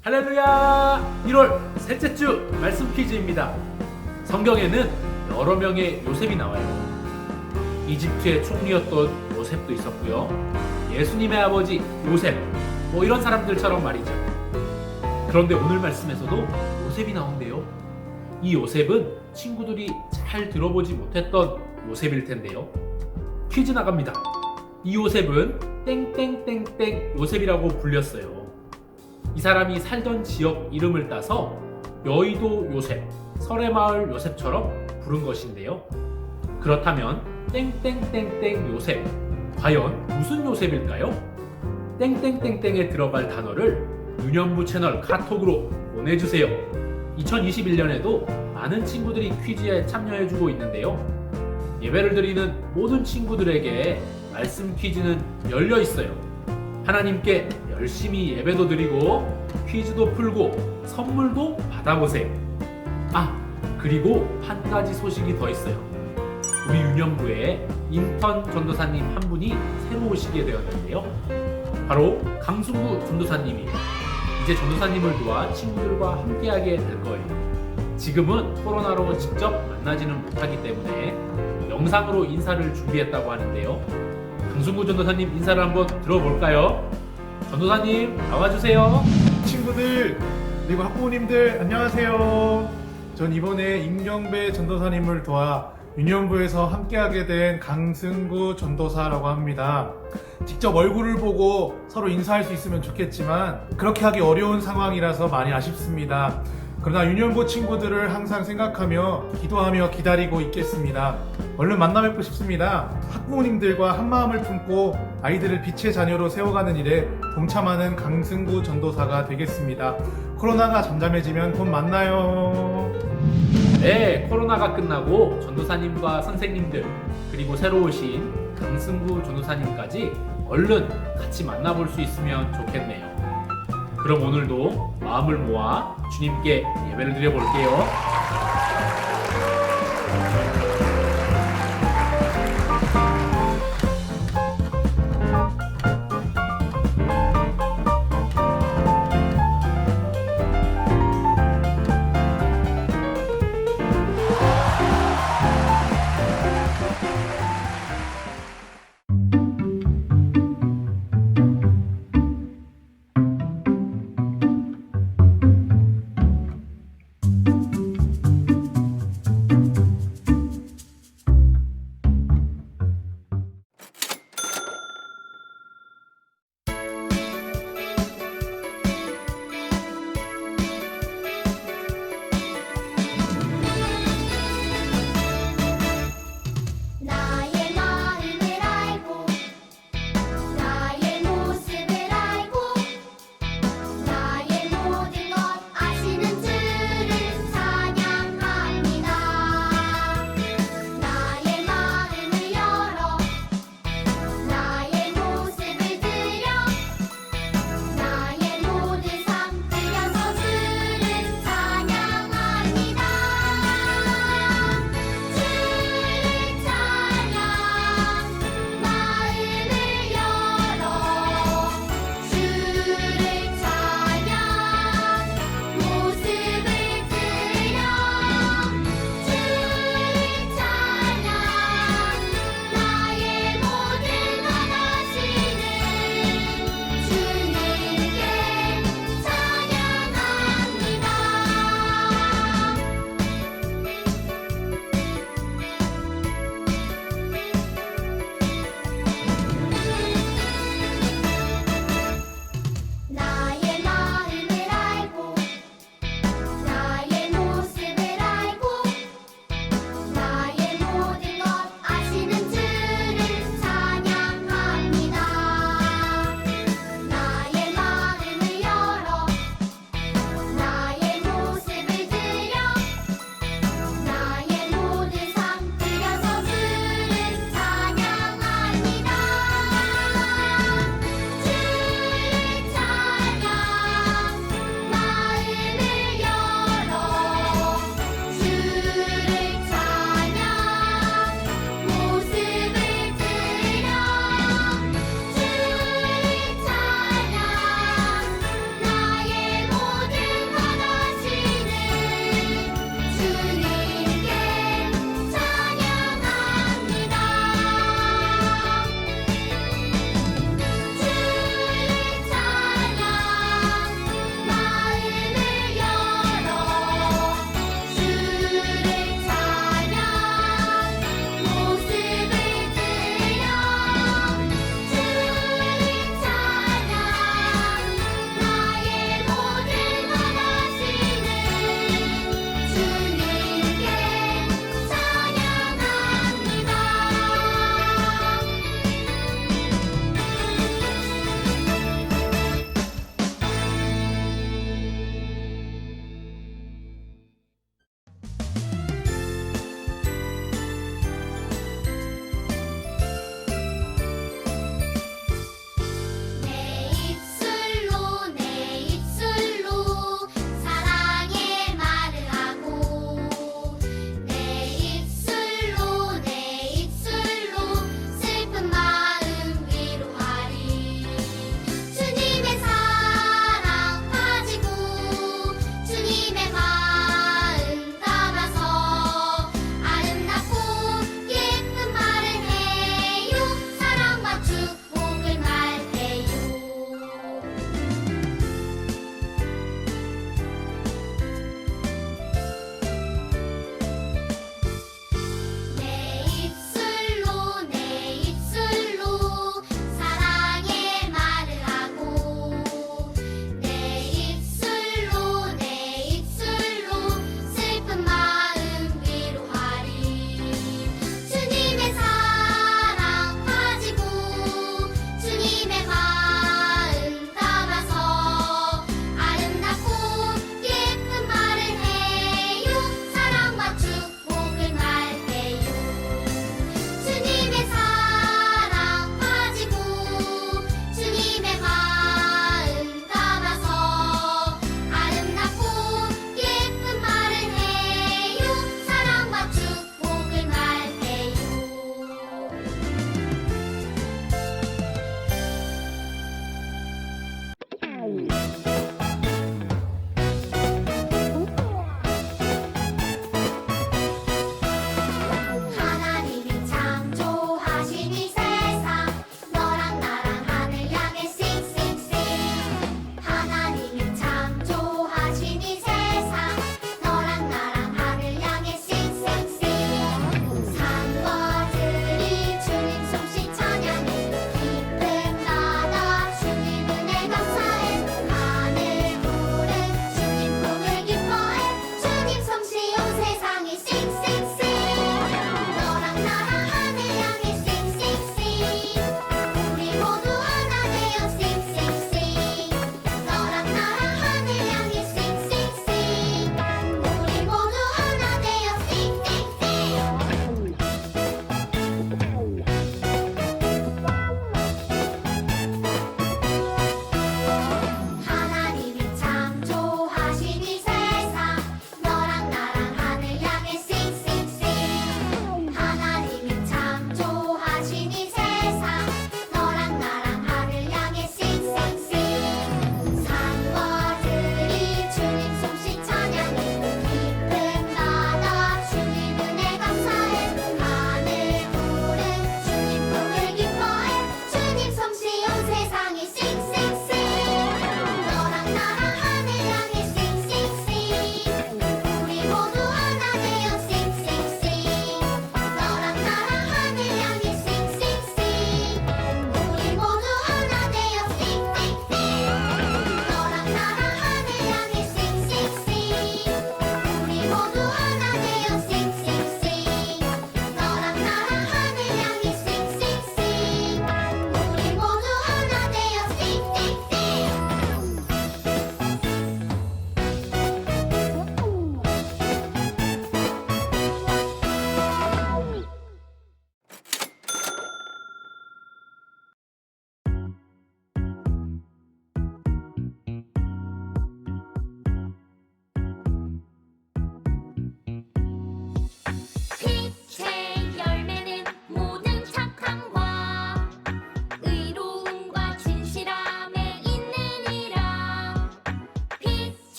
할렐루야! 1월 셋째 주 말씀 퀴즈입니다. 성경에는 여러 명의 요셉이 나와요. 이집트의 총리였던 요셉도 있었고요. 예수님의 아버지 요셉, 이런 사람들처럼 말이죠. 그런데 오늘 말씀에서도 요셉이 나온대요. 이 요셉은 친구들이 잘 들어보지 못했던 요셉일 텐데요. 퀴즈 나갑니다. 이 요셉은 땡땡땡땡 요셉이라고 불렸어요. 이 사람이 살던 지역 이름을 따서 여의도 요셉, 설해마을 요셉처럼 부른 것인데요. 그렇다면 땡땡땡땡 요셉, 과연 무슨 요셉일까요? 땡땡땡땡에 들어갈 단어를 유년부 채널 카톡으로 보내주세요. 2021년에도 많은 친구들이 퀴즈에 참여해주고 있는데요. 예배를 드리는 모든 친구들에게 말씀 퀴즈는 열려 있어요. 하나님께 열심히 예배도 드리고 퀴즈도 풀고 선물도 받아보세요. 그리고 한 가지 소식이 더 있어요. 우리 유년부에 인턴 전도사님 한 분이 새로 오시게 되었는데요. 바로 강승구 전도사님이에요. 이제 전도사님을 도와 친구들과 함께하게 될 거예요. 지금은 코로나로 직접 만나지는 못하기 때문에 영상으로 인사를 준비했다고 하는데요. 강승구 전도사님 인사를 한번 들어볼까요? 전도사님 나와주세요. 친구들 그리고 학부모님들 안녕하세요. 전 이번에 임경배 전도사님을 도와 유년부에서 함께하게 된 강승구 전도사라고 합니다. 직접 얼굴을 보고 서로 인사할 수 있으면 좋겠지만 그렇게 하기 어려운 상황이라서 많이 아쉽습니다. 그러나 유년부 친구들을 항상 생각하며 기도하며 기다리고 있겠습니다. 얼른 만나 뵙고 싶습니다. 학부모님들과 한마음을 품고 아이들을 빛의 자녀로 세워가는 일에 동참하는 강승구 전도사가 되겠습니다. 코로나가 잠잠해지면 곧 만나요. 네, 코로나가 끝나고 전도사님과 선생님들 그리고 새로 오신 강승구 전도사님까지 얼른 같이 만나볼 수 있으면 좋겠네요. 그럼 오늘도 마음을 모아 주님께 예배를 드려볼게요.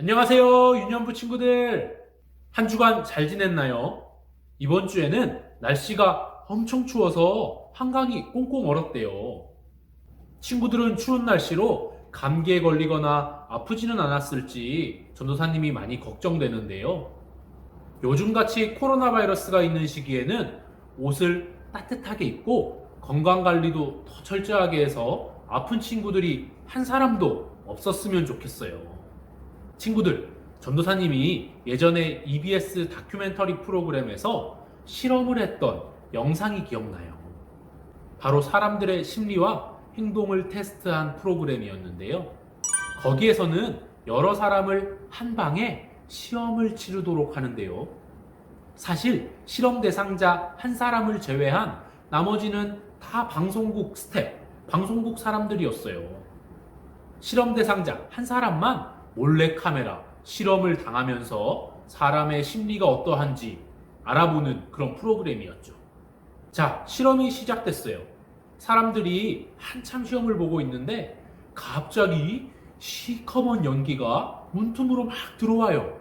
안녕하세요, 유년부 친구들. 한 주간 잘 지냈나요? 이번 주에는 날씨가 엄청 추워서 한강이 꽁꽁 얼었대요. 친구들은 추운 날씨로 감기에 걸리거나 아프지는 않았을지 전도사님이 많이 걱정되는데요. 요즘같이 코로나 바이러스가 있는 시기에는 옷을 따뜻하게 입고 건강관리도 더 철저하게 해서 아픈 친구들이 한 사람도 없었으면 좋겠어요. 친구들, 전도사님이 예전에 EBS 다큐멘터리 프로그램에서 실험을 했던 영상이 기억나요. 바로 사람들의 심리와 행동을 테스트한 프로그램이었는데요. 거기에서는 여러 사람을 한 방에 시험을 치르도록 하는데요. 사실 실험 대상자 한 사람을 제외한 나머지는 다 방송국 스태프, 방송국 사람들이었어요. 실험 대상자 한 사람만 몰래 카메라 실험을 당하면서 사람의 심리가 어떠한지 알아보는 그런 프로그램이었죠. 자, 실험이 시작됐어요. 사람들이 한참 시험을 보고 있는데 갑자기 시커먼 연기가 문틈으로 막 들어와요.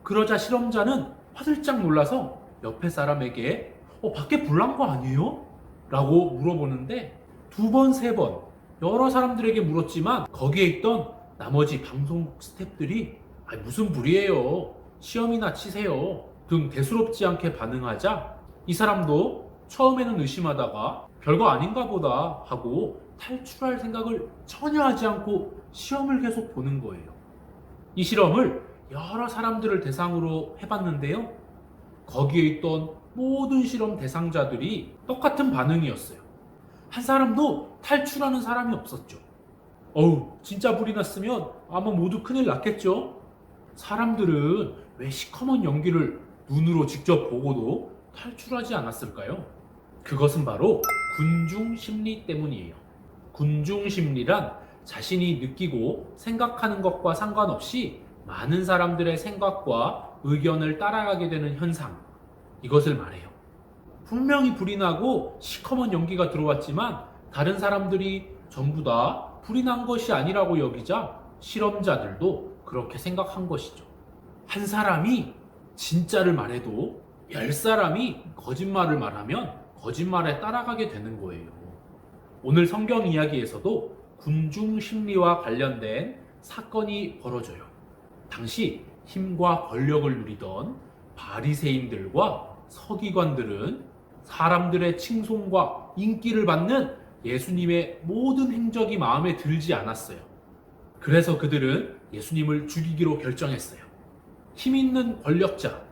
그러자 실험자는 화들짝 놀라서 옆에 사람에게 밖에 불 난 거 아니에요? 라고 물어보는데 두 번, 세 번 여러 사람들에게 물었지만 거기에 있던 나머지 방송국 스태프들이 무슨 불이에요? 시험이나 치세요. 등 대수롭지 않게 반응하자 이 사람도 처음에는 의심하다가 별거 아닌가 보다 하고 탈출할 생각을 전혀 하지 않고 시험을 계속 보는 거예요. 이 실험을 여러 사람들을 대상으로 해봤는데요. 거기에 있던 모든 실험 대상자들이 똑같은 반응이었어요. 한 사람도 탈출하는 사람이 없었죠. 진짜 불이 났으면 아마 모두 큰일 났겠죠? 사람들은 왜 시커먼 연기를 눈으로 직접 보고도 탈출하지 않았을까요? 그것은 바로 군중 심리 때문이에요. 군중 심리란 자신이 느끼고 생각하는 것과 상관없이 많은 사람들의 생각과 의견을 따라가게 되는 현상, 이것을 말해요. 분명히 불이 나고 시커먼 연기가 들어왔지만 다른 사람들이 전부 다 불이 난 것이 아니라고 여기자 실험자들도 그렇게 생각한 것이죠. 한 사람이 진짜를 말해도 10사람이 거짓말을 말하면 거짓말에 따라가게 되는 거예요. 오늘 성경 이야기에서도 군중 심리와 관련된 사건이 벌어져요. 당시 힘과 권력을 누리던 바리새인들과 서기관들은 사람들의 칭송과 인기를 받는 예수님의 모든 행적이 마음에 들지 않았어요. 그래서 그들은 예수님을 죽이기로 결정했어요. 힘 있는 권력자,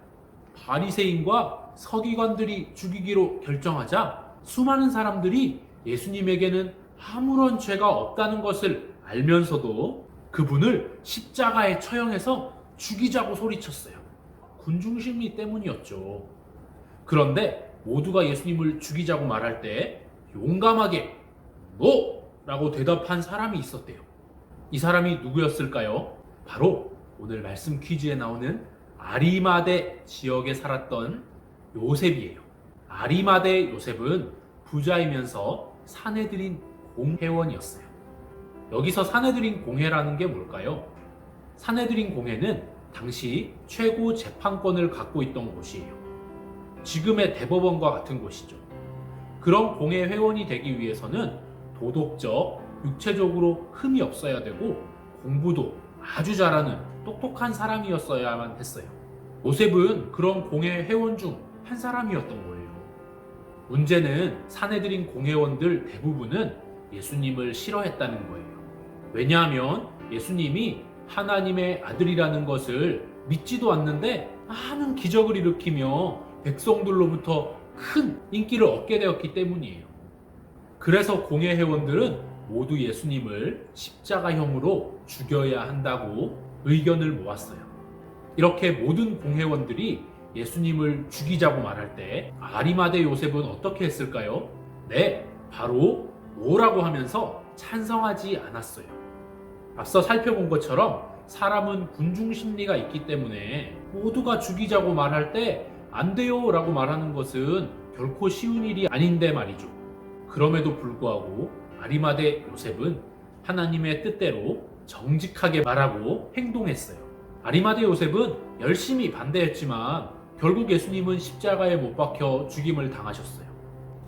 바리새인과 서기관들이 죽이기로 결정하자 수많은 사람들이 예수님에게는 아무런 죄가 없다는 것을 알면서도 그분을 십자가에 처형해서 죽이자고 소리쳤어요. 군중심리 때문이었죠. 그런데 모두가 예수님을 죽이자고 말할 때 용감하게 NO! 라고 대답한 사람이 있었대요. 이 사람이 누구였을까요? 바로 오늘 말씀 퀴즈에 나오는 아리마대 지역에 살았던 요셉이에요. 아리마대 요셉은 부자이면서 사내들인 공회원이었어요. 여기서 사내들인 공회라는 게 뭘까요? 사내들인 공회는 당시 최고 재판권을 갖고 있던 곳이에요. 지금의 대법원과 같은 곳이죠. 그런 공회 회원이 되기 위해서는 도덕적, 육체적으로 흠이 없어야 되고 공부도 아주 잘하는 똑똑한 사람이었어야만 했어요. 요셉은 그런 공회 회원 중 한 사람이었던 거예요. 문제는 사내들인 공회원들 대부분은 예수님을 싫어했다는 거예요. 왜냐하면 예수님이 하나님의 아들이라는 것을 믿지도 않는데 많은 기적을 일으키며 백성들로부터 큰 인기를 얻게 되었기 때문이에요. 그래서 공회 회원들은 모두 예수님을 십자가형으로 죽여야 한다고 의견을 모았어요. 이렇게 모든 공회원들이 예수님을 죽이자고 말할 때 아리마대 요셉은 어떻게 했을까요? 네, 바로 뭐라고 하면서 찬성하지 않았어요. 앞서 살펴본 것처럼 사람은 군중 심리가 있기 때문에 모두가 죽이자고 말할 때 안 돼요 라고 말하는 것은 결코 쉬운 일이 아닌데 말이죠. 그럼에도 불구하고 아리마대 요셉은 하나님의 뜻대로 정직하게 말하고 행동했어요. 아리마대 요셉은 열심히 반대했지만 결국 예수님은 십자가에 못 박혀 죽임을 당하셨어요.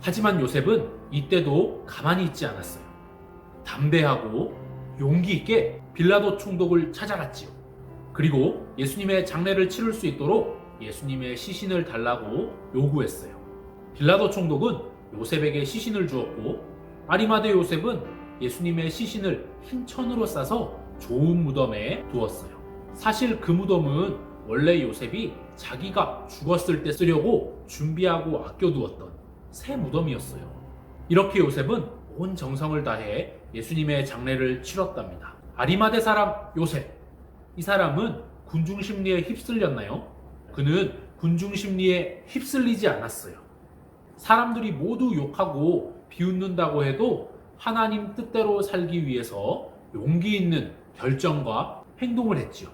하지만 요셉은 이때도 가만히 있지 않았어요. 담대하고 용기 있게 빌라도 총독을 찾아갔지요. 그리고 예수님의 장례를 치를 수 있도록 예수님의 시신을 달라고 요구했어요. 빌라도 총독은 요셉에게 시신을 주었고 아리마대 요셉은 예수님의 시신을 흰 천으로 싸서 좋은 무덤에 두었어요. 사실 그 무덤은 원래 요셉이 자기가 죽었을 때 쓰려고 준비하고 아껴두었던 새 무덤이었어요. 이렇게 요셉은 온 정성을 다해 예수님의 장례를 치렀답니다. 아리마대 사람 요셉, 이 사람은 군중 심리에 휩쓸렸나요? 그는 군중 심리에 휩쓸리지 않았어요. 사람들이 모두 욕하고 비웃는다고 해도 하나님 뜻대로 살기 위해서 용기 있는 결정과 행동을 했지요.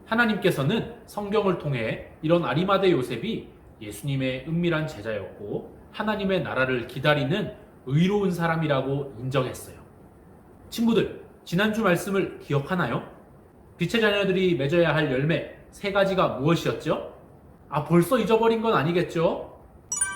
하나님께서는 성경을 통해 이런 아리마대 요셉이 예수님의 은밀한 제자였고 하나님의 나라를 기다리는 의로운 사람이라고 인정했어요. 친구들, 지난주 말씀을 기억하나요? 빛의 자녀들이 맺어야 할 열매 3가지가 무엇이었죠? 벌써 잊어버린 건 아니겠죠?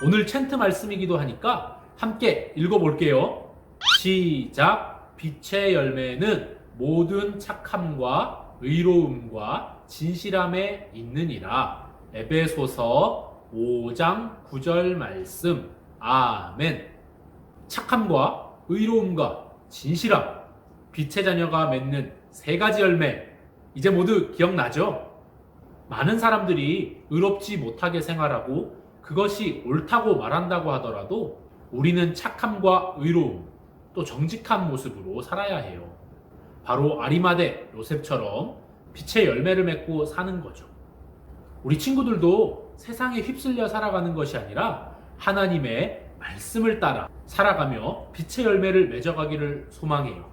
오늘 챈트 말씀이기도 하니까 함께 읽어볼게요. 시작! 빛의 열매는 모든 착함과 의로움과 진실함에 있느니라. 에베소서 5장 9절 말씀. 아멘. 착함과 의로움과 진실함, 빛의 자녀가 맺는 3가지 열매, 이제 모두 기억나죠? 많은 사람들이 의롭지 못하게 생활하고 그것이 옳다고 말한다고 하더라도 우리는 착함과 의로움, 또 정직한 모습으로 살아야 해요. 바로 아리마대 요셉처럼 빛의 열매를 맺고 사는 거죠. 우리 친구들도 세상에 휩쓸려 살아가는 것이 아니라 하나님의 말씀을 따라 살아가며 빛의 열매를 맺어가기를 소망해요.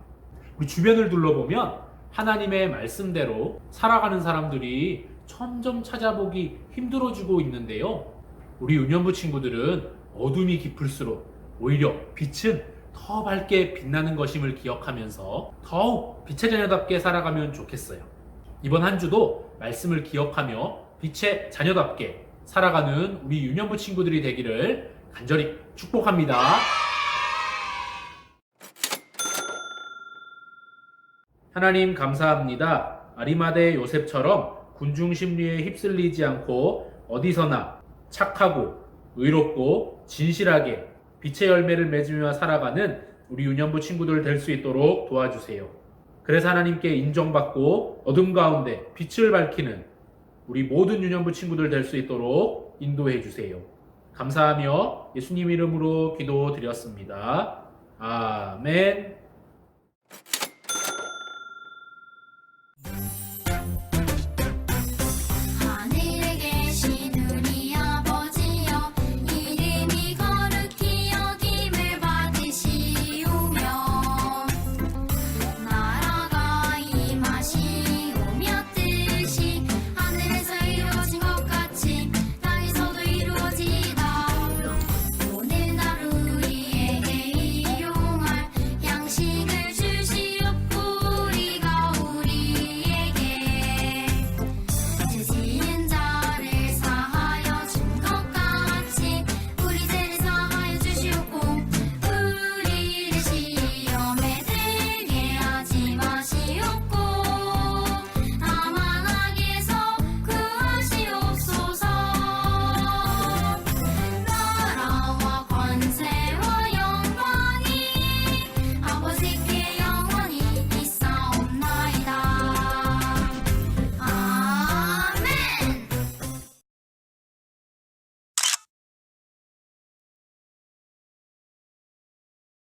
우리 주변을 둘러보면 하나님의 말씀대로 살아가는 사람들이 점점 찾아보기 힘들어지고 있는데요. 우리 유년부 친구들은 어둠이 깊을수록 오히려 빛은 더 밝게 빛나는 것임을 기억하면서 더욱 빛의 자녀답게 살아가면 좋겠어요. 이번 한 주도 말씀을 기억하며 빛의 자녀답게 살아가는 우리 유년부 친구들이 되기를 간절히 축복합니다. 하나님 감사합니다. 아리마대 요셉처럼 군중 심리에 휩쓸리지 않고 어디서나 착하고 의롭고 진실하게 빛의 열매를 맺으며 살아가는 우리 유년부 친구들 될 수 있도록 도와주세요. 그래서 하나님께 인정받고 어둠 가운데 빛을 밝히는 우리 모든 유년부 친구들 될 수 있도록 인도해 주세요. 감사하며 예수님 이름으로 기도드렸습니다. 아멘.